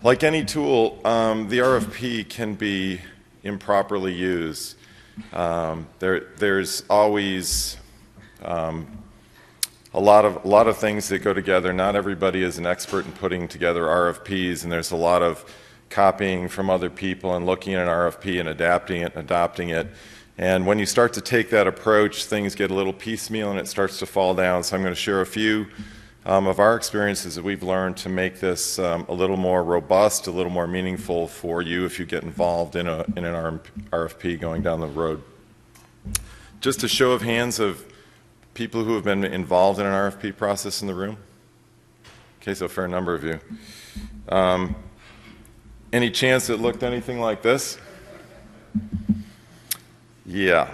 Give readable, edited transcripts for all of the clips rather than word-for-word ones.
Like any tool, the RFP can be improperly used. There's always a lot of things that go together. Not everybody is an expert in putting together RFPs, and there's a lot of copying from other people and looking at an RFP and adapting it and adopting it. And when you start to take that approach, things get a little piecemeal and it starts to fall down. So I'm going to share a few of our experiences that we've learned to make this a little more robust, a little more meaningful for you if you get involved in an RFP going down the road. Just a show of hands of people who have been involved in an RFP process in the room. Okay, so a fair number of you. Any chance it looked anything like this? Yeah.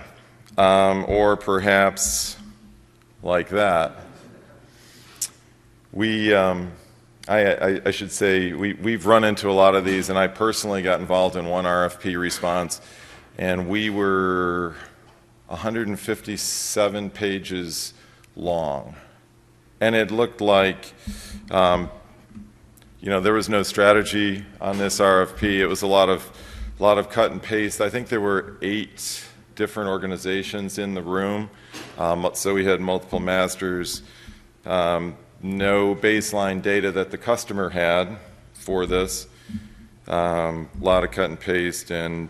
Or perhaps like that. I should say, we've run into a lot of these, and I personally got involved in one RFP response, and we were 157 pages long. And it looked like, there was no strategy on this RFP. It was a lot of cut and paste. I think there were 8 different organizations in the room, so we had multiple masters. No baseline data that the customer had for this. A lot of cut and paste, and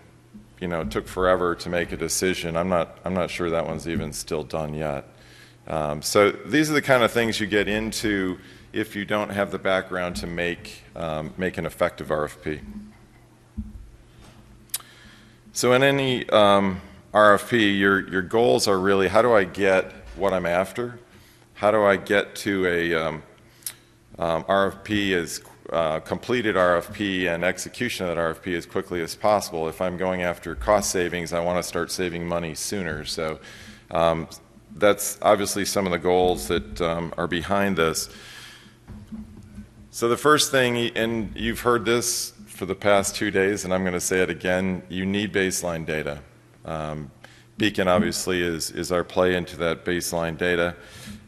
it took forever to make a decision. I'm not sure that one's even still done yet. So these are the kind of things you get into if you don't have the background to make an effective RFP. So in any RFP, your goals are really, how do I get what I'm after? How do I get to a completed RFP and execution of that RFP as quickly as possible? If I'm going after cost savings, I want to start saving money sooner. So that's obviously some of the goals that are behind this. So the first thing, and you've heard this for the past 2 days, and I'm going to say it again, you need baseline data. Beacon obviously is our play into that baseline data.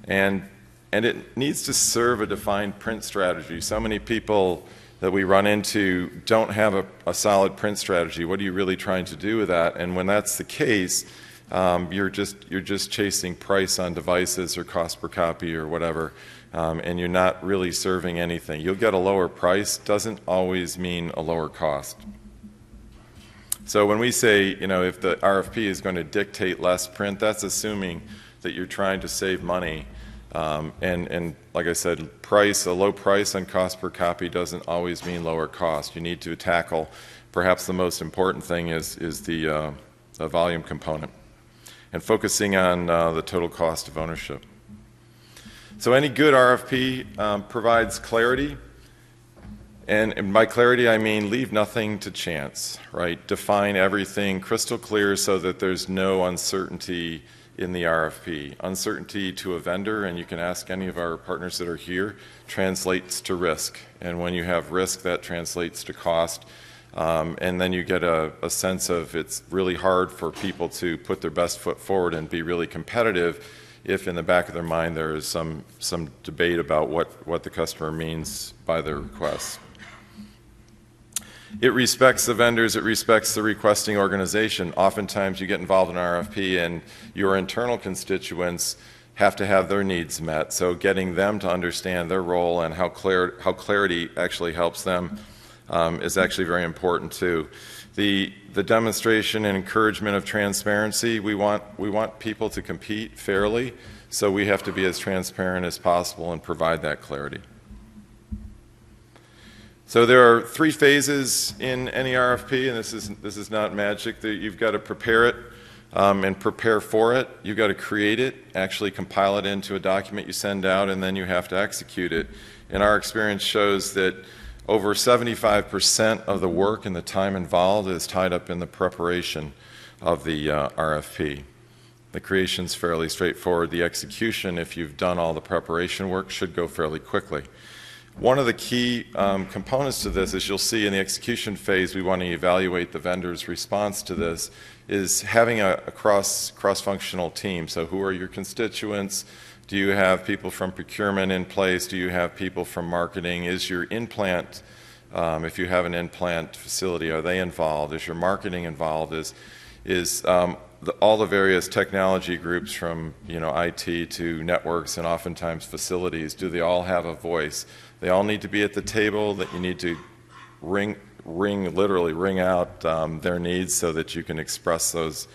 And it needs to serve a defined print strategy. So many people that we run into don't have a solid print strategy. What are you really trying to do with that? And when that's the case, you're just chasing price on devices or cost per copy or whatever, and you're not really serving anything. You'll get a lower price, doesn't always mean a lower cost. So when we say, if the RFP is going to dictate less print, that's assuming that you're trying to save money. And like I said, a low price on cost per copy doesn't always mean lower cost. You need to tackle, perhaps the most important thing is the volume component, and focusing on the total cost of ownership. So any good RFP provides clarity. And by clarity, I mean leave nothing to chance, right? Define everything crystal clear so that there's no uncertainty in the RFP. Uncertainty to a vendor, and you can ask any of our partners that are here, translates to risk. And when you have risk, that translates to cost. And then you get a sense of it's really hard for people to put their best foot forward and be really competitive if in the back of their mind there is some debate about what the customer means by their request. It respects the vendors, it respects the requesting organization. Oftentimes you get involved in an RFP and your internal constituents have to have their needs met. So getting them to understand their role and how clarity actually helps them is actually very important too. The demonstration and encouragement of transparency, we want people to compete fairly, so we have to be as transparent as possible and provide that clarity. So there are 3 phases in any RFP, and this is not magic. You've got to prepare it and prepare for it. You've got to create it, actually compile it into a document you send out, and then you have to execute it. And our experience shows that over 75% of the work and the time involved is tied up in the preparation of the RFP. The creation's fairly straightforward. The execution, if you've done all the preparation work, should go fairly quickly. One of the key components to this, as you'll see in the execution phase, we want to evaluate the vendor's response to this, is having a cross-functional team. So who are your constituents? Do you have people from procurement in place? Do you have people from marketing? Is your in-plant If you have an implant facility, are they involved? Is your marketing involved? Is all the various technology groups from IT to networks and oftentimes facilities, do they all have a voice? They all need to be at the table, that you need to literally ring out their needs so that you can express those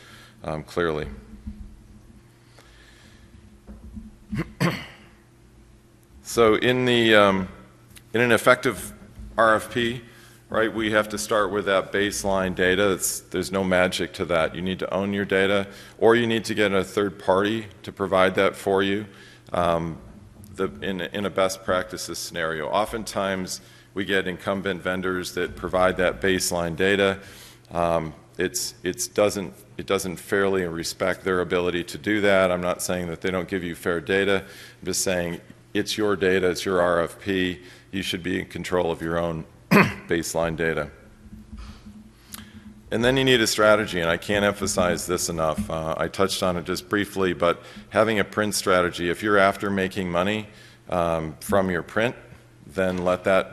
clearly. So in an effective RFP, right, we have to start with that baseline data. There's no magic to that. You need to own your data, or you need to get a third party to provide that for you in a best practices scenario. Oftentimes, we get incumbent vendors that provide that baseline data. It doesn't fairly respect their ability to do that. I'm not saying that they don't give you fair data. I'm just saying it's your data, it's your RFP. You should be in control of your own baseline data. And then you need a strategy, and I can't emphasize this enough. I touched on it just briefly, but having a print strategy, if you're after making money from your print, then let the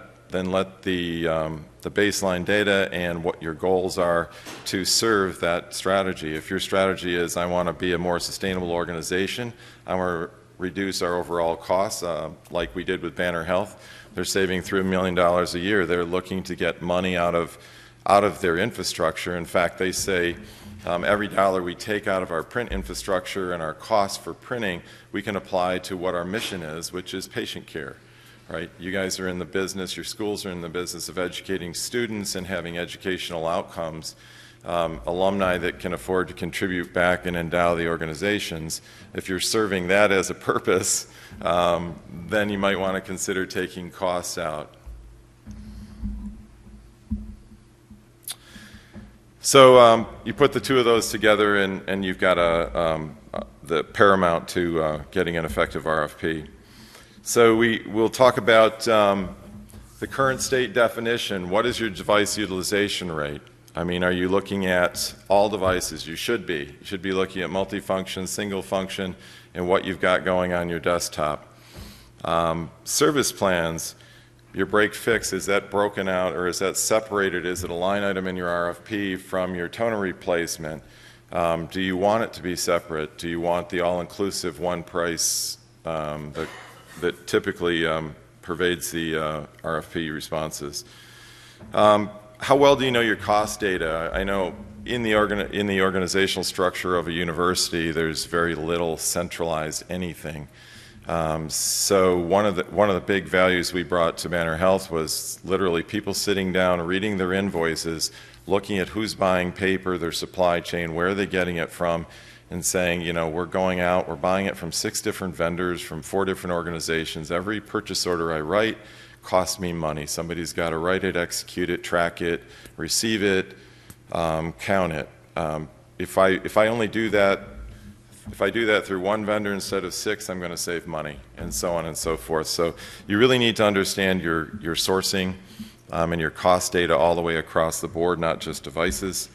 baseline data and what your goals are to serve that strategy. If your strategy is, I want to be a more sustainable organization, I want to reduce our overall costs, like we did with Banner Health. They're saving $3 million a year. They're looking to get money out of their infrastructure. In fact, they say every dollar we take out of our print infrastructure and our costs for printing, we can apply to what our mission is, which is patient care. Right? You guys are in the business, your schools are in the business of educating students and having educational outcomes. Alumni that can afford to contribute back and endow the organizations. If you're serving that as a purpose, then you might want to consider taking costs out. So you put the two of those together and you've got the paramount to getting an effective RFP. So we'll talk about the current state definition. What is your device utilization rate? I mean, are you looking at all devices? You should be. You should be looking at multifunction, single function, and what you've got going on your desktop. Service plans, your break fix, is that broken out or is that separated? Is it a line item in your RFP from your toner replacement? Do you want it to be separate? Do you want the all-inclusive one price that typically pervades the RFP responses? How well do you know your cost data? I know in the organizational structure of a university, there's very little centralized anything. So one of the big values we brought to Banner Health was literally people sitting down, reading their invoices, looking at who's buying paper, their supply chain, where are they getting it from, and saying, we're going out, we're buying it from 6 different vendors, from 4 different organizations. Every purchase order I write costs me money. Somebody's got to write it, execute it, track it, receive it, count it. If I only do that, if I do that through one vendor instead of 6, I'm going to save money, and so on and so forth. So you really need to understand your sourcing and your cost data all the way across the board, not just devices.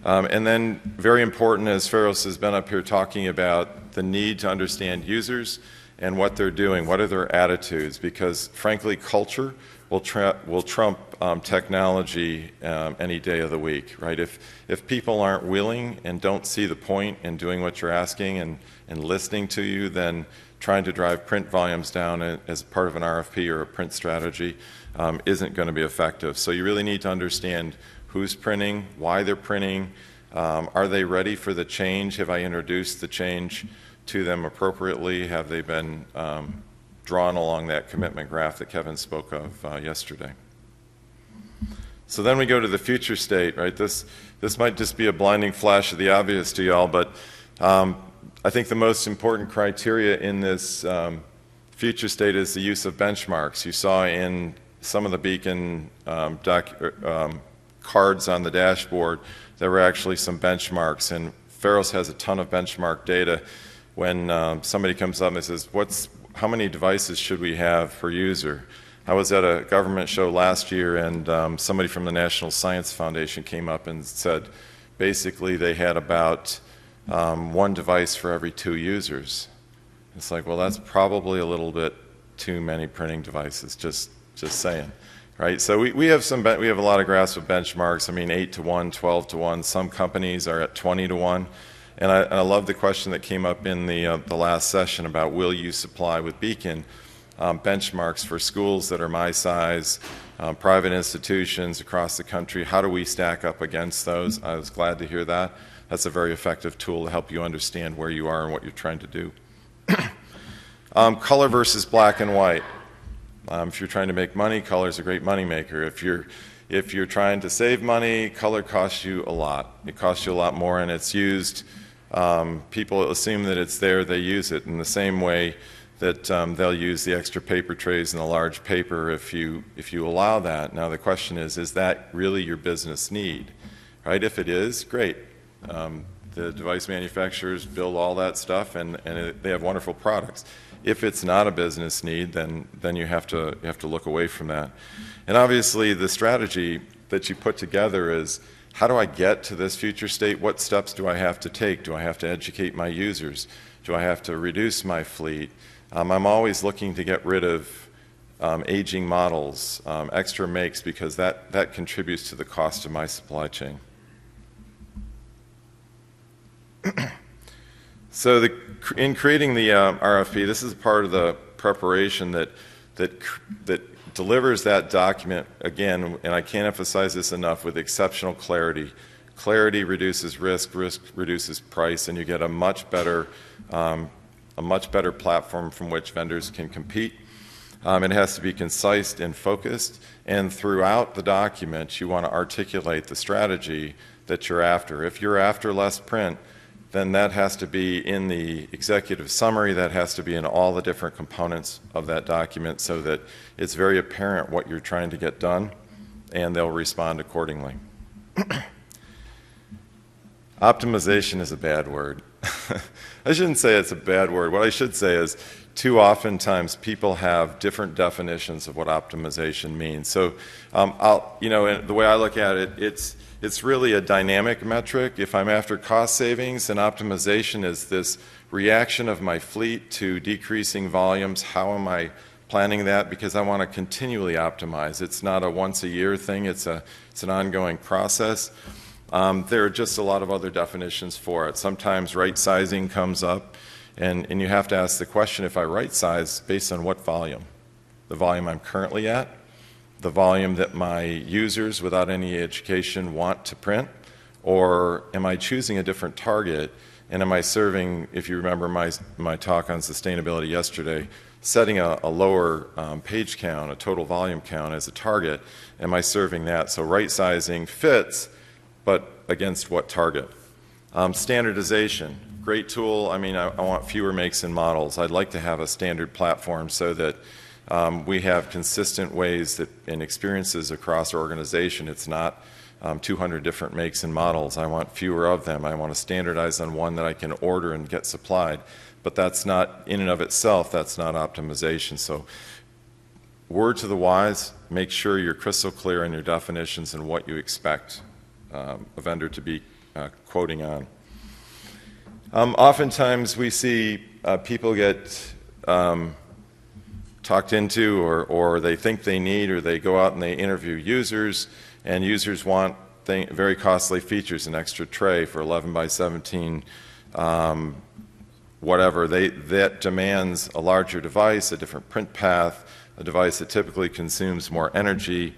And then, very important, as Feros has been up here talking about, the need to understand users and what they're doing, what are their attitudes, because frankly, culture will trump technology any day of the week, right? If people aren't willing and don't see the point in doing what you're asking and listening to you, then trying to drive print volumes down as part of an RFP or a print strategy isn't going to be effective. So you really need to understand who's printing, why they're printing, are they ready for the change? Have I introduced the change to them appropriately? Have they been drawn along that commitment graph that Kevin spoke of yesterday? So then we go to the future state, right? This might just be a blinding flash of the obvious to y'all, but I think the most important criteria in this future state is the use of benchmarks. You saw in some of the Beacon cards on the dashboard, there were actually some benchmarks, and Feros has a ton of benchmark data. When somebody comes up and says, how many devices should we have per user? I was at a government show last year, and somebody from the National Science Foundation came up and said basically they had about 1 device for every 2 users. It's like, well, that's probably a little bit too many printing devices, just saying. right? So we have we have a lot of graphs with benchmarks. I mean, 8 to 1, 12 to 1. Some companies are at 20 to 1. And I love the question that came up in the last session about will you supply with Beacon benchmarks for schools that are my size, private institutions across the country. How do we stack up against those? I was glad to hear that. That's a very effective tool to help you understand where you are and what you're trying to do. Color versus black and white. If you're trying to make money, color is a great money maker. If you're trying to save money, color costs you a lot. It costs you a lot more, and it's used. People assume that it's there, they use it in the same way that they'll use the extra paper trays and the large paper if you allow that. Now the question is that really your business need? Right? If it is, great. The device manufacturers build all that stuff and they have wonderful products. If it's not a business need, then you have to look away from that. And obviously the strategy that you put together is, how do I get to this future state? What steps do I have to take? Do I have to educate my users? Do I have to reduce my fleet? I'm always looking to get rid of aging models, extra makes, because that contributes to the cost of my supply chain. So in creating the RFP, this is part of the preparation that delivers that document, again, and I can't emphasize this enough, with exceptional clarity. Clarity reduces risk, risk reduces price, and you get a much better platform from which vendors can compete. It has to be concise and focused, and throughout the document you want to articulate the strategy that you're after. If you're after less print, then that has to be in the executive summary, that has to be in all the different components of that document so that it's very apparent what you're trying to get done, and they'll respond accordingly. Optimization is a bad word. I shouldn't say it's a bad word. What I should say is, too oftentimes people have different definitions of what optimization means. So the way I look at it, it's really a dynamic metric. If I'm after cost savings, then optimization is this reaction of my fleet to decreasing volumes. How am I planning that? Because I want to continually optimize. It's not a once a year thing. It's an ongoing process. There are just a lot of other definitions for it. Sometimes right sizing comes up, and you have to ask the question, if I right size, based on what volume? The volume I'm currently at? The volume that my users without any education want to print? Or am I choosing a different target, and am I serving, if you remember my talk on sustainability yesterday, setting a lower page count, a total volume count as a target? Am I serving that? So right sizing fits, but against what target? Standardization, great tool. I mean, I want fewer makes and models. I'd like to have a standard platform so that we have consistent ways and experiences across our organization. It's not 200 different makes and models. I want fewer of them. I want to standardize on one that I can order and get supplied. But that's not, in and of itself, that's not optimization. So word to the wise, make sure you're crystal clear in your definitions and what you expect a vendor to be quoting on. Oftentimes we see people get talked into, or they think they need, or they go out and they interview users, and users want very costly features, an extra tray for 11 by 17, whatever. That demands a larger device, a different print path, a device that typically consumes more energy,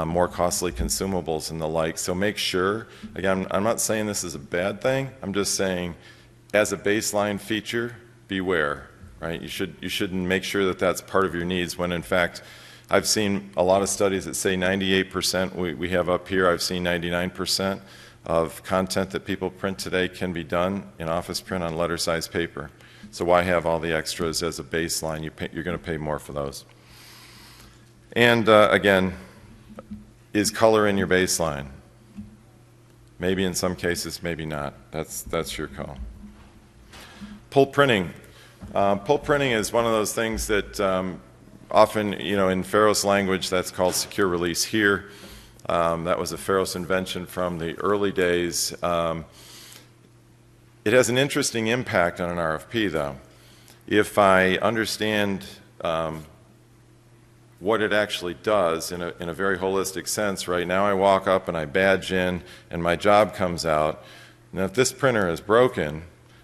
more costly consumables and the like. So make sure, again, I'm not saying this is a bad thing, I'm just saying as a baseline feature, beware. Right? You should make sure that that's part of your needs, when in fact I've seen a lot of studies that say 98%, we have up here, I've seen 99% of content that people print today can be done in office print on letter size paper. So why have all the extras as a baseline? You're going to pay more for those. And again, is color in your baseline? Maybe in some cases, maybe not. That's your call. Pull printing. Pull printing is one of those things that often, in Pharos language, that's called secure release here. That was a Pharos invention from the early days. It has an interesting impact on an RFP, though. If I understand what it actually does in a very holistic sense. Right now I walk up and I badge in and my job comes out. Now if this printer is broken,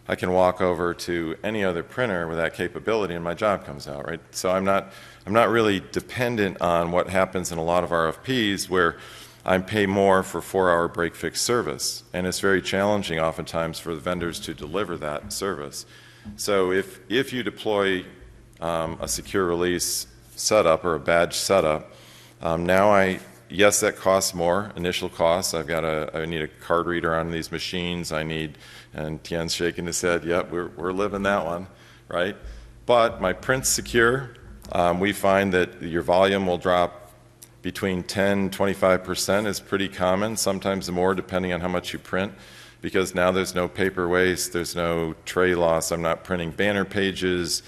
I can walk over to any other printer with that capability and my job comes out, right? So I'm not really dependent on what happens in a lot of RFPs where I pay more for 4-hour break-fix service, and it's very challenging oftentimes for the vendors to deliver that service. So if you deploy a secure release setup or a badge setup, yes, that costs more, initial costs. I need a card reader on these machines. And Tien's shaking his head, yep, we're living that one, right? But my print's secure. We find that your volume will drop between 10 and 25% is pretty common, sometimes more depending on how much you print, because now there's no paper waste, there's no tray loss. I'm not printing banner pages.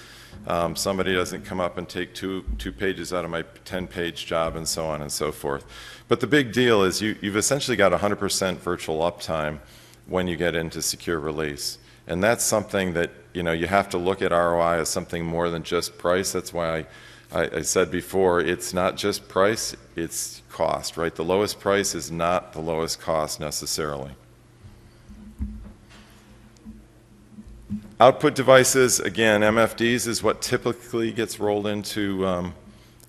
Somebody doesn't come up and take two pages out of my 10-page job, and so on and so forth. But the big deal is you've essentially got 100% virtual uptime when you get into secure release. And that's something that you have to look at ROI as something more than just price. That's why I said before, it's not just price, it's cost, right? The lowest price is not the lowest cost necessarily. Output devices, again, MFDs is what typically gets rolled into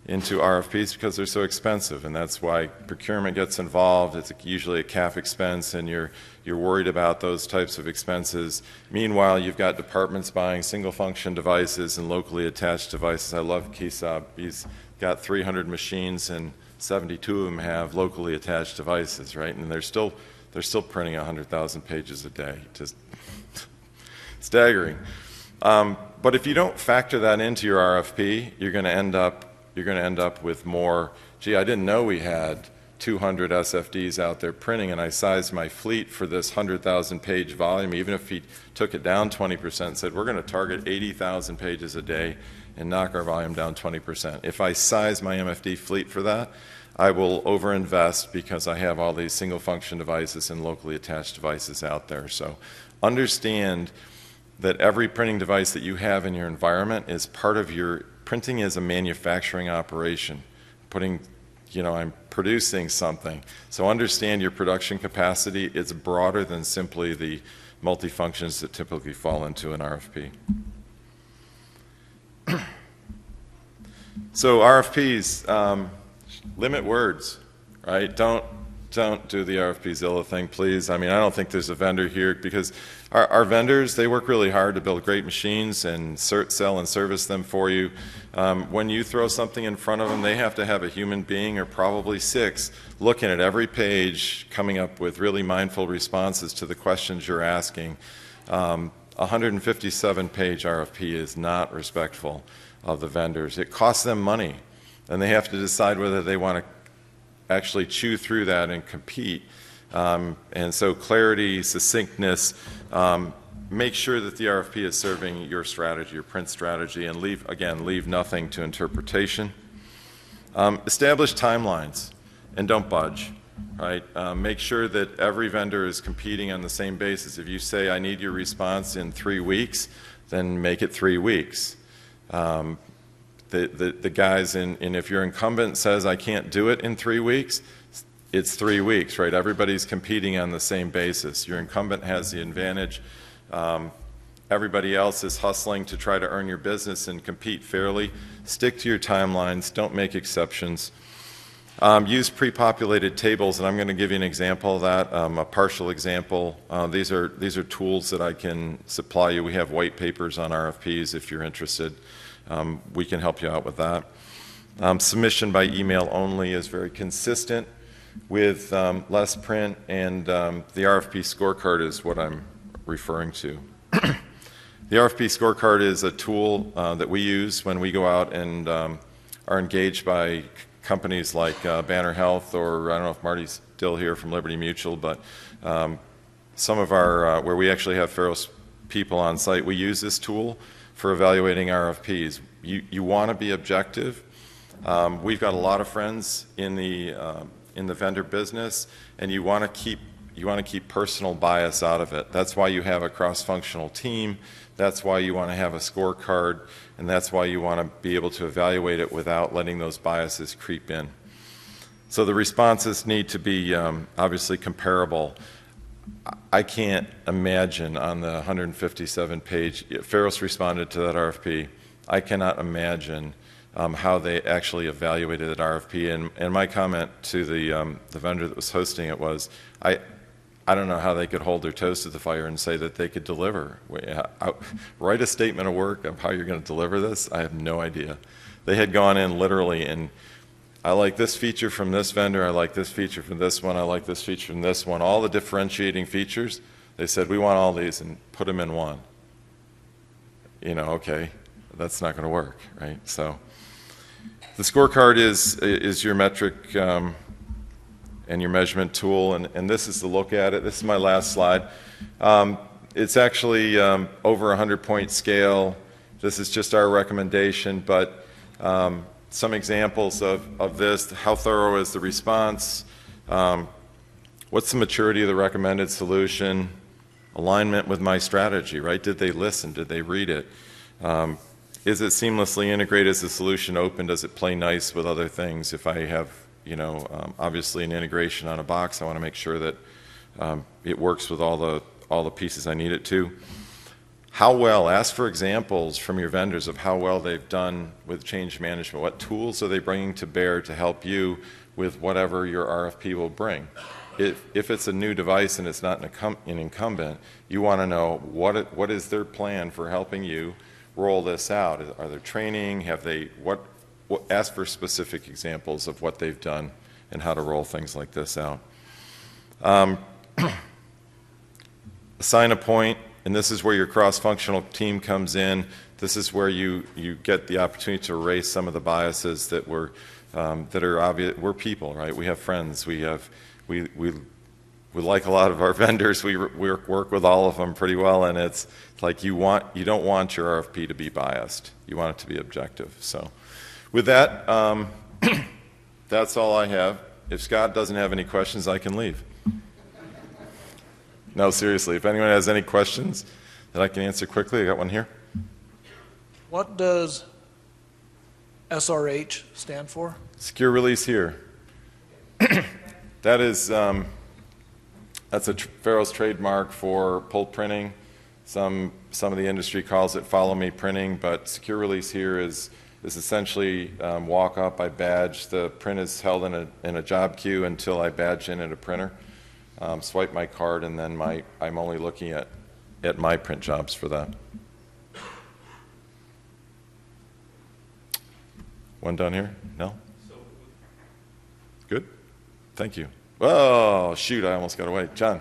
RFPs because they're so expensive, and that's why procurement gets involved. It's usually a CAF expense, and you're worried about those types of expenses. Meanwhile, you've got departments buying single-function devices and locally attached devices. I love Kesab. He's got 300 machines, and 72 of them have locally attached devices, right? And they're still printing 100,000 pages a day. Just staggering. But if you don't factor that into your RFP, you're going to end up with more. Gee, I didn't know we had 200 SFDs out there printing, and I sized my fleet for this 100,000 page volume. Even if he took it down 20%, said we're going to target 80,000 pages a day and knock our volume down 20%. If I size my MFD fleet for that, I will overinvest because I have all these single function devices and locally attached devices out there. So understand that every printing device that you have in your environment is part of your printing is a manufacturing operation. I'm producing something. So understand your production capacity. It's broader than simply the multifunctions that typically fall into an RFP. So RFPs, limit words, right? Don't do the RFPzilla thing, please. I mean, I don't think there's a vendor here because our vendors, they work really hard to build great machines and sell and service them for you. When you throw something in front of them, they have to have a human being or probably 6 looking at every page, coming up with really mindful responses to the questions you're asking. 157-page RFP is not respectful of the vendors. It costs them money, and they have to decide whether they want to actually chew through that and compete. And so clarity, succinctness, make sure that the RFP is serving your strategy, your print strategy, and leave nothing to interpretation. Establish timelines and don't budge, right? Make sure that every vendor is competing on the same basis. If you say, I need your response in 3 weeks, then make it 3 weeks. The guys and if your incumbent says I can't do it in 3 weeks, it's 3 weeks, right? Everybody's competing on the same basis. Your incumbent has the advantage. Everybody else is hustling to try to earn your business and compete fairly. Stick to your timelines. Don't make exceptions. Use pre-populated tables, and I'm going to give you an example of that, a partial example. These are tools that I can supply you. We have white papers on RFPs if you're interested. We can help you out with that. Submission by email only is very consistent with less print, and the RFP scorecard is what I'm referring to. The RFP scorecard is a tool that we use when we go out and are engaged by companies like Banner Health, or I don't know if Marty's still here from Liberty Mutual, but some of our, where we actually have Pharos people on site, we use this tool for evaluating RFPs. You want to be objective. We've got a lot of friends in the vendor business, and you want to keep keep personal bias out of it. That's why you have a cross-functional team. That's why you want to have a scorecard, and that's why you want to be able to evaluate it without letting those biases creep in. So the responses need to be obviously comparable. I can't imagine on the 157-page, Pharos responded to that RFP. I cannot imagine how they actually evaluated that RFP. And my comment to the vendor that was hosting it was, I don't know how they could hold their toes to the fire and say that they could deliver. Write a statement of work of how you're going to deliver this. I have no idea. They had gone in literally and I like this feature from this vendor, I like this feature from this one, I like this feature from this one, all the differentiating features. They said, we want all these and put them in one. You know, okay, that's not going to work, right? So the scorecard is your metric and your measurement tool, and this is the look at it. This is my last slide. It's actually over a 100-point scale. This is just our recommendation, but some examples of this, how thorough is the response, what's the maturity of the recommended solution, alignment with my strategy, right? Did they listen? Did they read it? Is it seamlessly integrated? Is the solution open? Does it play nice with other things? If I have, you know, obviously an integration on a box, I want to make sure that it works with all the pieces I need it to. How well, ask for examples from your vendors of how well they've done with change management. What tools are they bringing to bear to help you with whatever your RFP will bring? If it's a new device and it's not an incumbent, you want to know what is their plan for helping you roll this out. Are there training? Have they, ask for specific examples of what they've done and how to roll things like this out. Assign a point. And this is where your cross-functional team comes in. This is where you get the opportunity to erase some of the biases that are obvious. We're people, right? We have friends. We like a lot of our vendors. We work with all of them pretty well, and it's like you don't want your RFP to be biased. You want it to be objective. So, with that, that's all I have. If Scott doesn't have any questions, I can leave. No, seriously, if anyone has any questions that I can answer quickly, I got one here. What does SRH stand for? Secure release here. That is, that's a Pharos trademark for pulled printing. Some of the industry calls it follow me printing, but secure release here is essentially walk up, I badge, the print is held in a job queue until I badge in at a printer. Swipe my card, and then I'm only looking at my print jobs for that. One down here? No? Good? Thank you. Oh, shoot, I almost got away. John.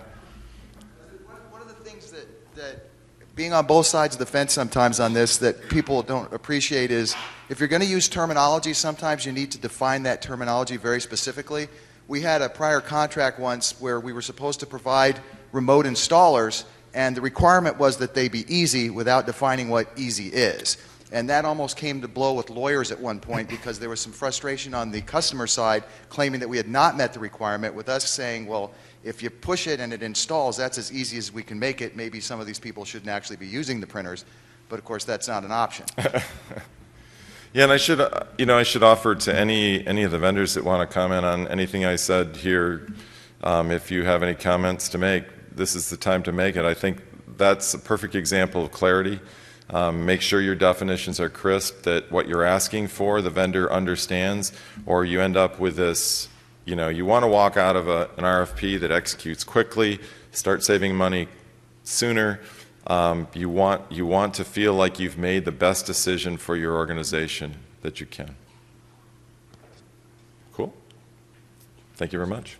One of the things that being on both sides of the fence sometimes on this that people don't appreciate is if you're going to use terminology, sometimes you need to define that terminology very specifically. We had a prior contract once where we were supposed to provide remote installers, and the requirement was that they be easy without defining what easy is. And that almost came to blow with lawyers at one point because there was some frustration on the customer side claiming that we had not met the requirement, with us saying, well, if you push it and it installs, that's as easy as we can make it. Maybe some of these people shouldn't actually be using the printers, but of course that's not an option. Yeah, and I should offer to any of the vendors that want to comment on anything I said here, if you have any comments to make, this is the time to make it. I think that's a perfect example of clarity. Make sure your definitions are crisp, that what you're asking for, the vendor understands, or you end up with this, you want to walk out of an RFP that executes quickly, start saving money sooner. You want to feel like you've made the best decision for your organization that you can. Cool. Thank you very much.